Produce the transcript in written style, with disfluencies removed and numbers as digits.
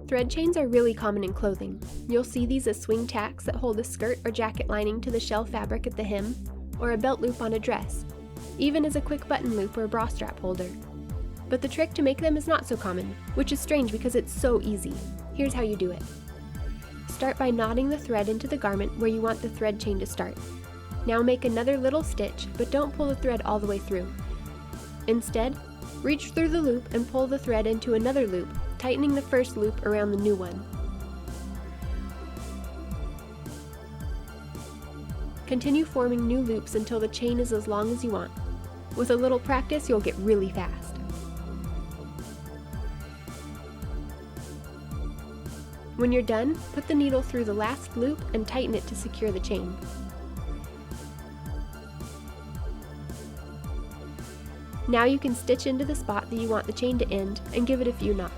Thread chains are really common in clothing. You'll see these as swing tacks that hold a skirt or jacket lining to the shell fabric at the hem, or a belt loop on a dress, even as a quick button loop or a bra strap holder. But the trick to make them is not so common, which is strange because it's so easy. Here's how you do it. Start by knotting the thread into the garment where you want the thread chain to start. Now make another little stitch, but don't pull the thread all the way through. Instead, reach through the loop and pull the thread into another loop, tightening the first loop around the new one. Continue forming new loops until the chain is as long as you want. With a little practice, you'll get really fast. When you're done, put the needle through the last loop and tighten it to secure the chain. Now you can stitch into the spot that you want the chain to end and give it a few knots.